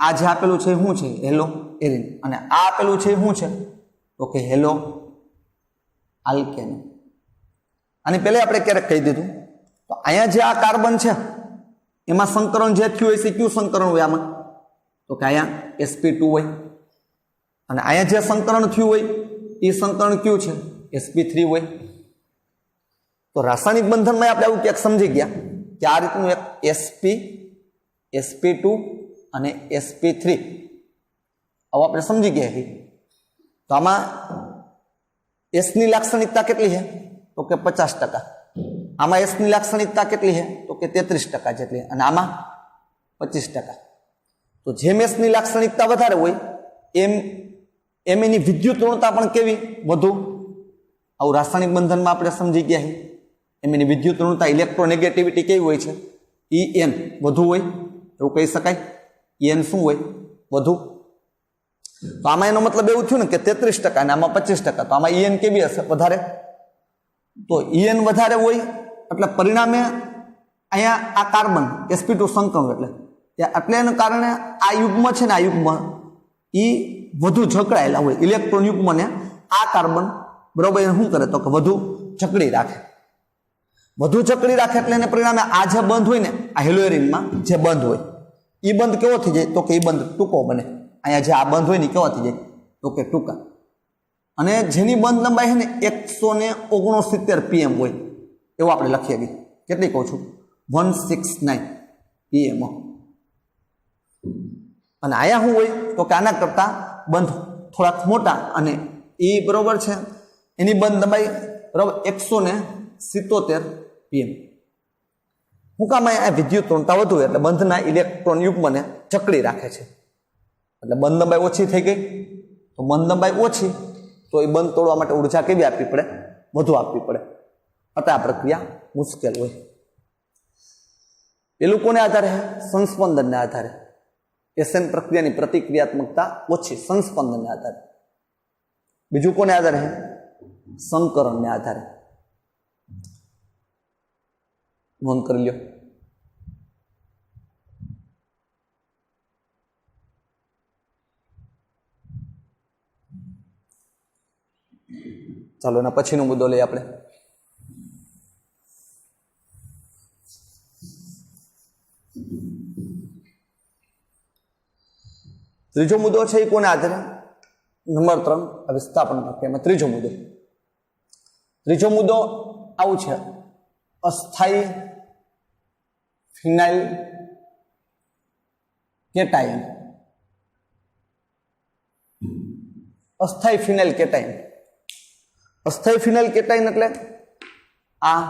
આ જે આપેલું છે શું છે? Hello arene. અને આ આપેલું છે શું છે? તો કે હેલો આલ્કેન. આની પહેલા આપણે ક્યારેક કહી દીધું. તો અહીંયા જે આ કાર્બન છે એમાં સંકરણ જે થયું હોય છે કયું સંકરણ હોય આમાં? તો કે અહીંયા sp2 હોય. અને અહીંયા જે સંકરણ થયું હોય એ સંકરણ કયું છે? sp3 હોય. तो रासायनिक बंधन में आपणे आवुं क्यांक समझी गया कि आ रीतनुं एक sp sp2 અને sp3 अब आपणे समझी गया है। तो आमा S ની લાક્ષણિકતા કેટલી है तो કે 50%, आमा S ની લાક્ષણિકता કેટલી है तो કે 33% જેટલી અને આમાં 25%। तो જેમ S ની લાક્ષણિકતા વધારે હોય એમ એની વિદ્યુત ઋણતા પણ કેવી વધુ, આવું રાસાયણિક બંધનમાં આપણે સમજી ગયા છે। એમ એની વિદ્યુત ઋણતા ઇલેક્ટ્રોનેગેટિવિટી કેવી હોય છે En વધુ હોય એવું કહી શકાય। En શું હોય વધુ, तो आमा एनो मतलब एवं थयुं ने कि 33% અને આમાં 25%, तो आमा En केवी हशे वधारे, तो En वधारे होय એટલે परिणामे अहींया आ कार्बन sp2 संकरण એટલે एना कारणे आ युग्म छे ने आ युग्म ई વધુ જકડાયેલા હોય, ઇલેક્ટ્રોન યુગ્મને આ કાર્બન બરોબર શું કરે તો કે વધુ જકડી રાખે, વધુ જકડી રાખે એટલે એને પરિણામે આ જે બંધ હોય ને આ હેલોએરિનમાં જે બંધ હોય એ બંધ કેવો થઈ જાય તો કે એ બંધ ટૂંકો બને। અહીંયા જે આ બંધ હોય ને કેવો થઈ જાય તો કે ટૂંકા, અને જેની બંધ લંબાઈ છે ને 169 pm હોય એવું આપણે લખીએ કે કેટલી કહું છું 169 pm। અને આયા શું હોય તો કે આના કરતા બંધ થોડાક મોટા અને એ બરોબર છે એની બંધ લંબાઈ બરોબર 177 pm। હું કામ આ વિદ્યુત ઋણતા વધુ એટલે બંધના ઇલેક્ટ્રોન યુગ્મને જકડી રાખે છે, એટલે બંધ લંબાઈ ઓછી થઈ ગઈ, તો બંધ લંબાઈ ઓછી તો એ બંધ તોડવા માટે ઉર્જા કેવી આપવી પડે વધુ આપવી પડે, એટલે આ પ્રક્રિયા મુશ્કેલ હોય। પેલું કોને આધારે સંસ્પંદનને આધારે, SN પ્રક્રિયાની પ્રતિક્રિયાત્મકતા ઓછી સંસ્પંદનને આધારે। બીજું કોને આધારે સંકરણને આધારે, નોંધ કરી લ્યો। ચાલો એના પછીનો મુદ્દો લઈએ આપણે। ત્રીજો મુદ્દો છે એ કોને આધારે નંબર 3 વિસ્થાપન પ્રક્રિયામાં ત્રીજો મુદ્દો આવું છે અસ્થાયી ફિનાઇલ કેટાયન। અસ્થાયી ફિનાઇલ કેટાયન, અસ્થાયી ફિનાઇલ કેટાયન એટલે આ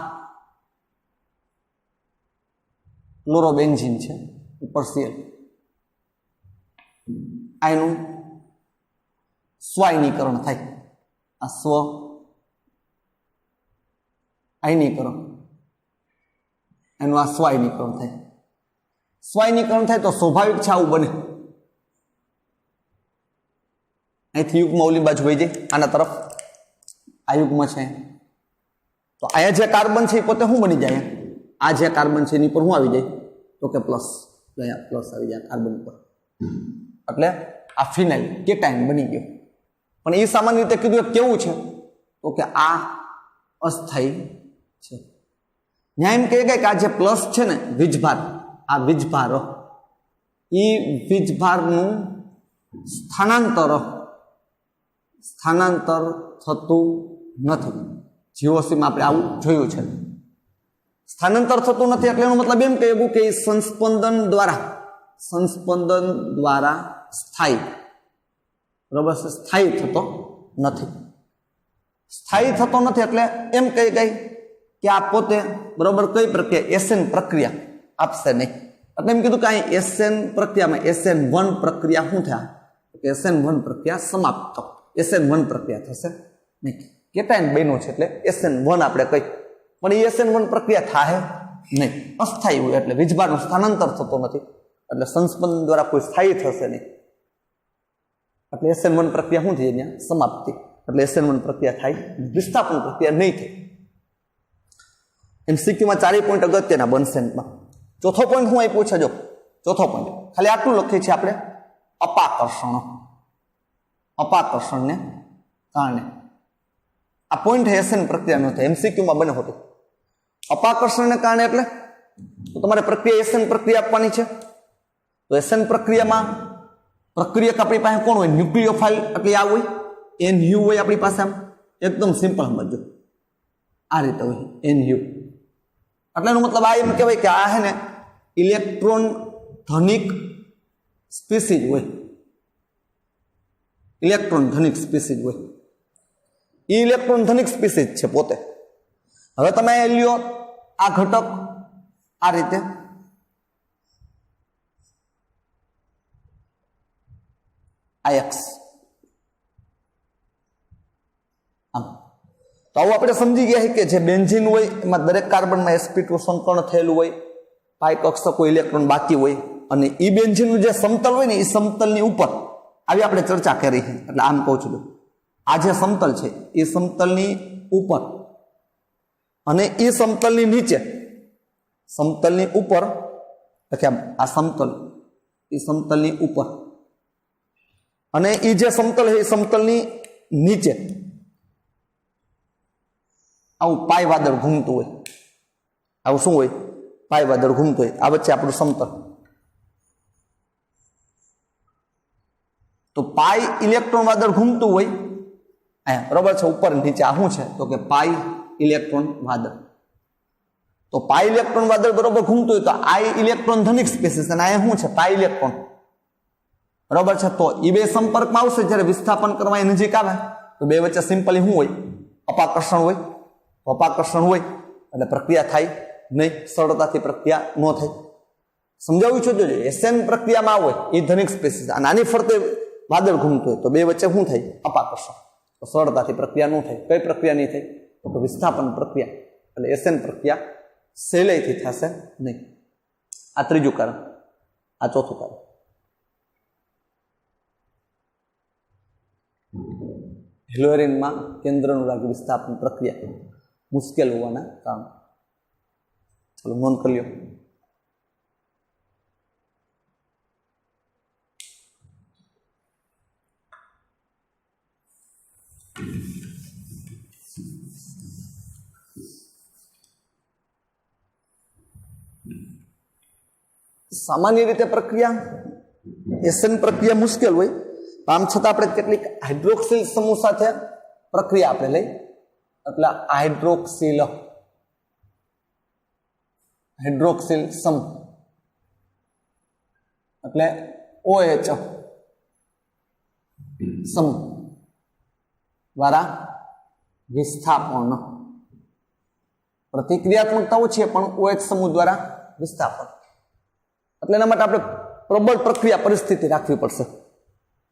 ક્લોરોબેન્ઝીન છે ઉપર Cl, આનું સ્વાયનીકરણ થાય, આ સ્વ આયનીકરણ એનું આ સ્વાયનીકરણ થાય, સ્વાયનીકરણ થાય તો સ્વાભાવિક છે આવું બને, અહીંથી યુગ્મ ઓલી બાજુ વહી જાય આના તરફ, આ યુગ્મ છે તો અહીંયા જે કાર્બન છે એ પોતે શું બની જાય, આ જે કાર્બન છે એની પર શું આવી જાય તો કે પ્લસ, અહીંયા પ્લસ આવી જાય કાર્બન પર, એટલે આ ફિનાઇલ કેટાયન બની ગયો। પણ એ સામાન્ય રીતે કીધું કેવું છે તો કે આ અસ્થાયી છે। ન્યાય એમ કહે કે આ જે પ્લસ છે ને વીજભાર, આ વીજભાર એ વીજભારનું સ્થાનાંતર થતું નથી। જીઓસીમાં આપણે આવું જોયું છે, સ્થાનાંતર થતું નથી એટલે એનો મતલબ એમ કહ્યું કે સંસ્પંદન દ્વારા સ્થાયી બરોબર છે, સ્થાયી થતો નથી। સ્થાયી થતો નથી એટલે એમ કહી ગઈ કે આ પોતે બરોબર કઈ પ્રક્રિયા SN પ્રક્રિયા આપશે નહીં, એટલે એમ કીધું કે અહીં SN પ્રક્રિયામાં SN1 પ્રક્રિયા શું થયા SN1 પ્રક્રિયા સમાપ્ત, SN1 પ્રક્રિયા થશે નહીં, કેટાયન બન્યું છે એટલે SN1 આપણે કહી, પણ એ SN1 પ્રક્રિયા થાય નહીં, અસ્થાયી હોય એટલે વીજભારનું સ્થાનાંતર થતો નથી એટલે સંસ્પંદન દ્વારા કોઈ સ્થાયી થશે નહીં, એટલે SN1 પ્રક્રિયા શું થઈ ત્યાં સમાપ્તિ, એટલે SN1 પ્રક્રિયા થાય, વિસ્થાપન પ્રક્રિયા નહીં થાય। MCQમાં 4 પોઈન્ટ અગત્યના બનશે। ચોથો પોઈન્ટ હું અહીં પૂછે, જો ચોથો પોઈન્ટ ખાલી આટલું લખીએ છીએ આપણે, અપાકર્ષણને કારણે આ પોઈન્ટ SN પ્રક્રિયા ન થાય, MCQમાં બને હોતું। અપાકર્ષણને કારણે એટલે તો તમારે પ્રક્રિયા SN પ્રક્રિયા આપવાની છે, તો SN પ્રક્રિયામાં પ્રક્રિયક આપણી પાસે કોણ હોય ન્યુક્લિયોફાઇલ, એટલે આ હોય NU હોય આપણી પાસે, આમ એકદમ સિમ્પલ સમજો, આ રીતે હોય NU એટલે એનો મતલબ આ એમ કહેવાય કે આ હે ને ઇલેક્ટ્રોન ધનિક સ્પીસીઝ હોય, ઇલેક્ટ્રોન ધનિક સ્પીસીઝ હોય, એ ઇલેક્ટ્રોન ધનિક સ્પીસીઝ છે પોતે. હવે તમે લ્યો આ ઘટક આ રીતે IX આમ તો આવું આપણે સમજી ગયા કે જે બેન્ઝીન હોય એમાં દરેક કાર્બનમાં sp2 સંકર્ણ થયેલું હોય, પાઈ કક્ષક કોઈ ઇલેક્ટ્રોન બાકી હોય, અને એ બેન્ઝીનનું જે સમતલ હોય ને એ સમતલની ઉપર આવી આપણે ચર્ચા કરી છે. એટલે આમ કહું છું આ જે સમતલ છે એ સમતલની ઉપર અને એ સમતલની નીચે, સમતલની ઉપર એટલે આ સમતલ એ સમતલની ઉપર અને એ જે સમતલ છે એ સમતલની નીચે આવું પાય વાદળ ઘૂમતું હોય. આવું શું હોય? પાય વાદળ ઘૂમતું હોય. આ વચ્ચે આપણું સમતલ. તો પાય ઇલેક્ટ્રોન વાદળ ઘૂમતું હોય અહીંયા, બરાબર છે, ઉપર નીચે. આ શું છે? તો કે પાય ઇલેક્ટ્રોન વાદળ. તો પાય ઇલેક્ટ્રોન વાદળ બરોબર ઘૂમતું હોય તો આ ઇલેક્ટ્રોન ધનિક સ્પીસીસ અને આ શું છે? પાય ઇલેક્ટ્રોન, બરાબર છે. તો એ બે સંપર્કમાં આવશે જ્યારે વિસ્થાપન કરવા નજીક આવે તો બે વચ્ચે સિમ્પલી શું હોય? અપાકર્ષણ હોય. અપાકર્ષણ હોય એટલે પ્રક્રિયા થાય નહીં, સરળતાથી પ્રક્રિયા ન થાય. સમજાવ્યું છે? જોજો SN પ્રક્રિયામાં હોય એ ધનિક સ્પીસીસ અને આની ફરતે વાદળ ઘૂમતું હોય તો બે વચ્ચે શું થાય? અપાકર્ષણ. તો સરળતાથી પ્રક્રિયા ન થાય. કઈ પ્રક્રિયા નહીં થાય? તો વિસ્થાપન પ્રક્રિયા. એટલે SN પ્રક્રિયા સહેલાઈથી થશે નહીં. આ ત્રીજું કારણ. આ ચોથું કારણ. હેલોરીનમાં કેન્દ્રનું વિસ્થાપન પ્રક્રિયા મુશ્કેલ હોવાના કારણે. ચાલો નોંધ કરી લો. સામાન્ય રીતે પ્રક્રિયા SN પ્રક્રિયા મુશ્કેલ હોય, આમ છતાં આપણે કેટલીક હાઇડ્રોક્સિલ સમૂહ સાથે પ્રક્રિયા આપણે લઈ. એટલે હાઇડ્રોક્સિલ સમૂહ એટલે OH સમૂહ દ્વારા વિસ્થાપન. પ્રતિક્રિયાત્મકતા ઓછી પણ OH સમૂહ દ્વારા વિસ્થાપન. એટલે એના માટે આપણે પ્રબળ પ્રક્રિયા પરિસ્થિતિ રાખવી પડશે.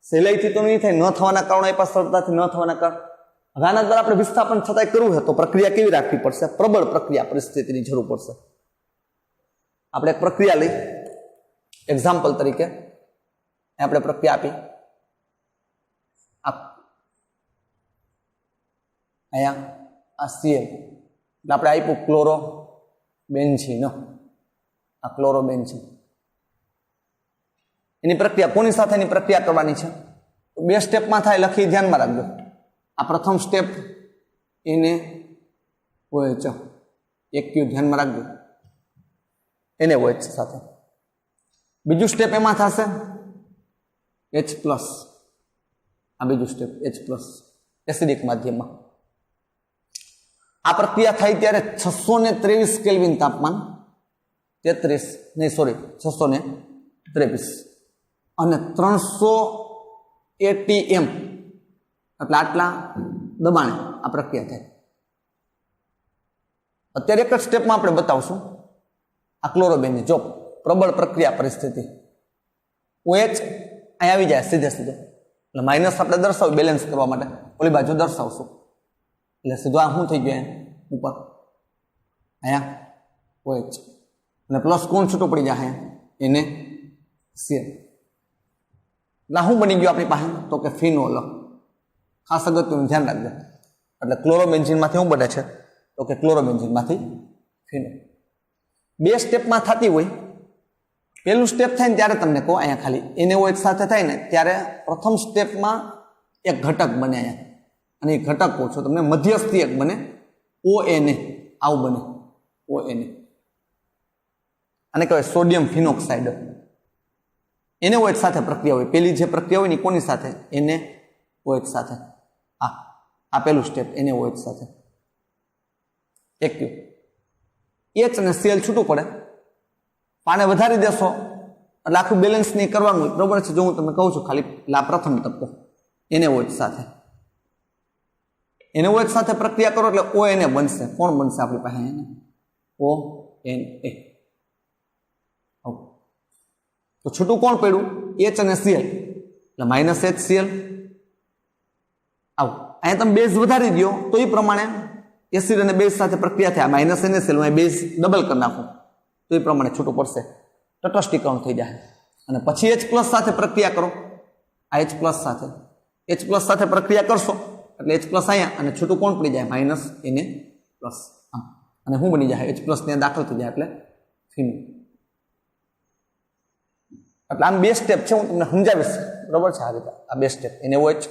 સહેલાઈથી તો નહીં થાય, ન થવાના કારણો એ પાસ સરળતાથી ન થવાના કારણ. હવે આના દ્વારા આપણે વિસ્થાપન છતાંય કરવું હોય તો પ્રક્રિયા કેવી રાખવી પડશે? પ્રબળ પ્રક્રિયા પરિસ્થિતિની જરૂર પડશે. આપણે એક પ્રક્રિયા લઈ, એક્ઝામ્પલ તરીકે આપણે પ્રક્રિયા આપી. અહીંયા આ Cl એટલે આપણે આપ્યું ક્લોરોબેન્ઝીન. આ ક્લોરોબેન્ઝીન એની પ્રક્રિયા કોની સાથેની પ્રક્રિયા કરવાની છે? તો બે સ્ટેપમાં થાય, લખી ધ્યાનમાં રાખજો. આ પ્રથમ સ્ટેપ એને OH, એક ક્યુ ધ્યાનમાં રાખજો, એને OH સાથે. બીજું સ્ટેપ એમાં થશે H+. આ બીજું સ્ટેપ H+, એસિડિક માધ્યમમાં. આ પ્રક્રિયા થાય ત્યારે 623 કેલ્વિન તાપમાન, 623 અને 300 ATM એટલે આટલા દબાણે આ પ્રક્રિયા થાય. અત્યારે એક જ સ્ટેપમાં આપણે બતાવશું. આ ક્લોરોબેન્ઝીન જો પ્રબળ પ્રક્રિયા પરિસ્થિતિ OH અહીં આવી જાય સીધે સીધો, એટલે માઇનસ આપણે દર્શાવ્યું બેલેન્સ કરવા માટે, ઓલી બાજુ દર્શાવશું એટલે સીધો આ શું થઈ ગયું ઉપર અહીંયા OH અને પ્લસ કોણ છૂટું પડી જાય એને Cl. એટલે શું બની ગયું આપણી પાસે? તો કે ફિનોલ. ખાસ અગત્યનું ધ્યાન રાખજો. એટલે ક્લોરોબેન્ઝીનમાંથી શું બને છે? તો કે ક્લોરોબેન્ઝીનમાંથી ફિનોલ. બે સ્ટેપમાં થતી હોય. પહેલું સ્ટેપ થાય ને ત્યારે તમને કહો, અહીંયા ખાલી NaOH સાથે થાય ને ત્યારે પ્રથમ સ્ટેપમાં એક ઘટક બને અહીંયા, અને એ ઘટક કહું છું તમને મધ્યસ્થી એક બને ONA. આવું બને ONA. આને કહેવાય સોડિયમ ફિનોક્સાઇડ. NaOH સાથે પ્રક્રિયા હોય. પેલી જે પ્રક્રિયા હોય ને કોની સાથે? NaOH સાથે. આ પહેલું સ્ટેપ NaOH સાથે. एक्टिव एच ने सीएल छूटू पड़े पाने वधारी देशो એટલે આખું બેલેન્સ નહીં કરવાનું બરોબર છે જો હું તમને કહું છું ખાલી લા પ્રથમ તબક્કો NaOH સાથે NaOH સાથે પ્રક્રિયા કરો એટલે ONA બનશે કોણ બનશે આપણી પાસે ONA તો છૂટું કોણ પડ્યું H અને Cl એટલે -HCl આવું અહીંયા તમે બેઝ વધારી દો તો એ પ્રમાણે એસિડ અને બેઝ સાથે પ્રક્રિયા થાય -NaCl માં બેઝ ડબલ કરી નાખો તો એ પ્રમાણે છૂટું પડશે તટસ્થીકરણ થઈ જાય અને પછી H+ સાથે પ્રક્રિયા કરો આ H+ સાથે પ્રક્રિયા કરશો એટલે H+ અહીંયા અને છૂટું કોણ પડી જાય -Na અને શું બની જાય H+ ને દાખલ થઈ જાય એટલે ફીનોલ એટલે આમ બે સ્ટેપ છે હું તમને સમજાવીશ બરોબર છે આ રીતે આ બે સ્ટેપ NaOH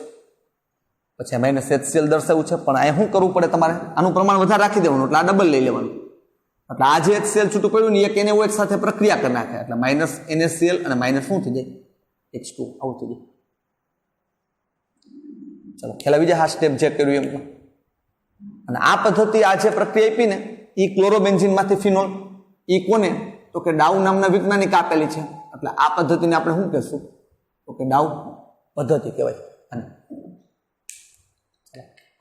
પછી -HCl દર્શાવ્યું છે પણ અહીંયા શું કરવું પડે તમારે આનું પ્રમાણ વધારે રાખી દેવાનું એટલે આ ડબલ લઈ લેવાનું એટલે આ જે HCl છૂટું પડ્યું ને એક NaOH સાથે પ્રક્રિયા કરી નાખે એટલે -NaCl અને માઇનસ શું થઈ જાય H2 આવું થઈ જાય ચલો ખ્યાલ આવી જાય આ સ્ટેપ જે કર્યું એમ અને આ પદ્ધતિ આ જે પ્રક્રિયા આપી ને એ ક્લોરોબેન્ઝીનમાંથી ફિનોલ એ કોને તો કે ડાઉ નામના વૈજ્ઞાનિક આપેલી છે એટલે આ પદ્ધતિને આપણે શું કહેશું તો કે ડાઉ પદ્ધતિ કહેવાય અને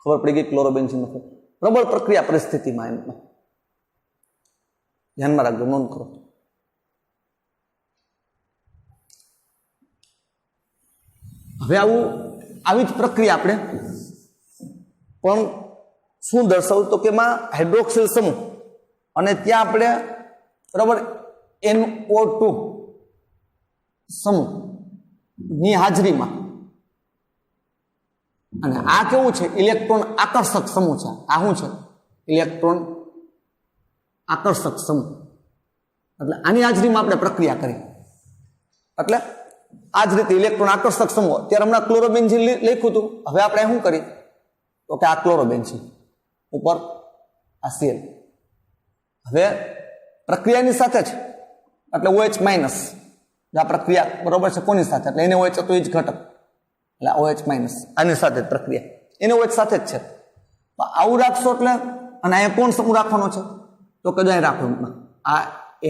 ખબર પડી ગઈ ક્લોરોબેન્ઝીનમાંથી પ્રબળ પ્રક્રિયા પરિસ્થિતિમાં એમાં ધ્યાનમાં રાખજો નોંધ કરો હવે આવી જ પ્રક્રિયા આપણે પણ શું દર્શાવું તો કે એમાં હાઇડ્રોક્સિલ સમૂહ અને ત્યાં આપણે બરાબર NO2 સમૂહ ની હાજરીમાં અને આ કેવું છે ઇલેક્ટ્રોન આકર્ષક સમૂહ છે આ શું છે ઇલેક્ટ્રોન આકર્ષક સમૂહ એટલે આની હાજરીમાં આપણે પ્રક્રિયા કરી એટલે આ જ રીતે ઇલેક્ટ્રોન આકર્ષક સમૂહ ત્યારે હમણાં ક્લોરોબેન્ઝીન લખ્યું હતું હવે આપણે શું કરી તો કે આ ક્લોરોબેન્ઝીન ઉપર આ Cl હવે પ્રક્રિયાની સાથે જ એટલે OH માઇનસ આ પ્રક્રિયા બરોબર છે કોની સાથે એટલે NaOH તો એ જ ઘટક એટલે OH માઇનસ આની સાથે જ પ્રક્રિયા NaOH સાથે જ છે આવું રાખશો એટલે અને અહીંયા કોણ સમૂહ રાખવાનો છે તો કદાચ રાખો આ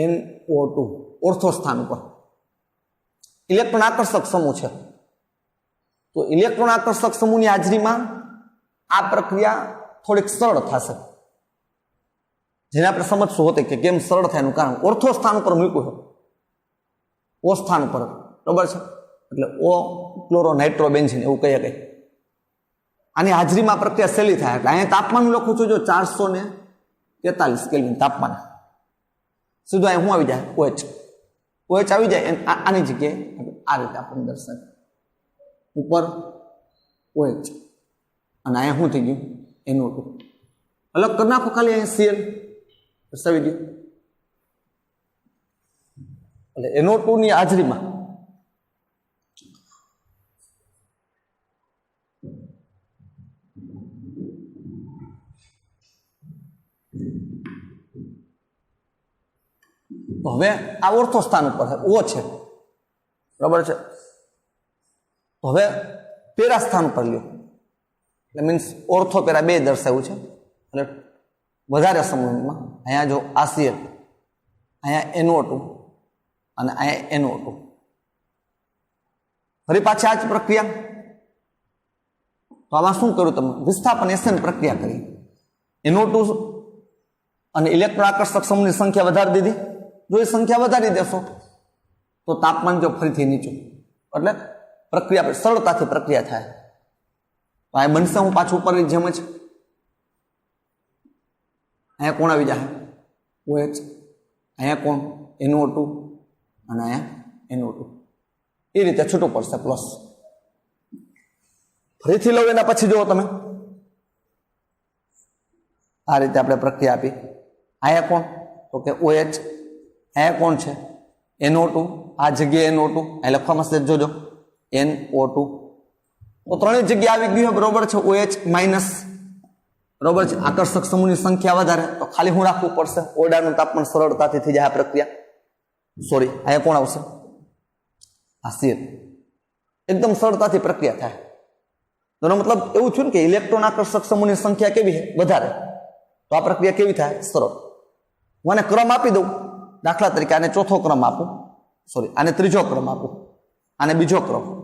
NO2 ઓર્થો સ્થાન ઉપર ઇલેક્ટ્રોન આકર્ષક સમૂહ છે તો ઇલેક્ટ્રોન આકર્ષક સમૂહની હાજરીમાં આ પ્રક્રિયા થોડીક સરળ થશે જેને આપણે સમજશું હોતે કે કેમ સરળ થાય એનું કારણ ઓર્થો સ્થાન ઉપર મૂક્યું છે O સ્થાન ઉપર બરાબર છે એટલે O ક્લોરોનાઇટ્રોબેન્ઝીન એવું કહીએ કઈ આની હાજરીમાં પ્રક્રિયા સહેલી થાય એટલે અહીંયા તાપમાન લખું છું જો 443 કેલ્વિન તાપમાન સીધું અહીંયા શું આવી જાય OH આવી જાય આની જગ્યાએ આ રીતે આપણને દર્શાવે ઉપર OH અને અહીંયા શું થઈ ગયું NO2 અલગ કરી નાખો ખાલી અહીંયા Cl દર્શાવી દઉં એટલે NO2 ની હાજરીમાં તો હવે આ ઓર્થો સ્થાન ઉપર O છે બરાબર છે તો હવે પેરા સ્થાન ઉપર લ્યો એટલે મીન્સ ઓર્થો પેરા બે દર્શાવ્યું છે એટલે વધારે સમૂહમાં અહીંયા જો આ Cl અહીંયા NO2 અને અહીંયા NO2 ફરી પાછી આ જ પ્રક્રિયા તો આમાં શું કર્યું તમે વિસ્થાપન SN પ્રક્રિયા કરી NO2 અને ઇલેક્ટ્રોન આકર્ષક સમૂહની સંખ્યા વધારી દીધી જો એ સંખ્યા વધારી દેશો તો તાપમાન જો ફરીથી નીચું એટલે પ્રક્રિયા સરળતાથી પ્રક્રિયા થાય તો આ બનશે હું પાછું ઉપર જેમ જ અહીંયા કોણ આવી જાય OH અહીંયા કોણ NO2 અને અહીંયા NO2 એ રીતે છૂટું પડશે પ્લસ ફરીથી લો એના પછી જુઓ તમે આ રીતે આપણે પ્રક્રિયા આપી અહીંયા કોણ તો કે OH અહીંયા કોણ છે NO2 આ જગ્યાએ NO2 અહીં લખવામાં છે જોજો NO2 તો ત્રણેય જગ્યાએ આવી ગયું બરોબર છે OH માઇનસ બરોબર છે આકર્ષક સમૂહની સંખ્યા વધારે તો ખાલી હું રાખવું પડશે ઓરડાનું તાપમાન સરળતાથી થઈ જાય આ પ્રક્રિયા સોરી અહીંયા કોણ આવશે આ Cl એકદમ સરળતાથી પ્રક્રિયા થાય એનો મતલબ એવું થયું ને કે ઇલેક્ટ્રોન આકર્ષક સમૂહની સંખ્યા કેવી છે વધારે તો આ પ્રક્રિયા કેવી થાય? સરળ. હું આને ક્રમ આપી દઉં. દાખલા તરીકે આને ચોથો ક્રમ આપું, સોરી આને ત્રીજો ક્રમ આપું, આને બીજો ક્રમ,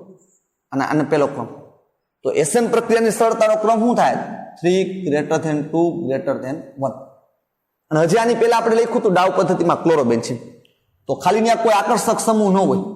અને આને પહેલો ક્રમ. તો એસએન પ્રક્રિયાની સરળતાનો ક્રમ શું થાય? 3 > 2 > 1. અને હજી આની પહેલા આપણે લખ્યું હતું ડાઉ પદ્ધતિમાં ક્લોરોબેન્ઝીન. તો ખાલી ત્યાં કોઈ આકર્ષક સમૂહ ન હોય,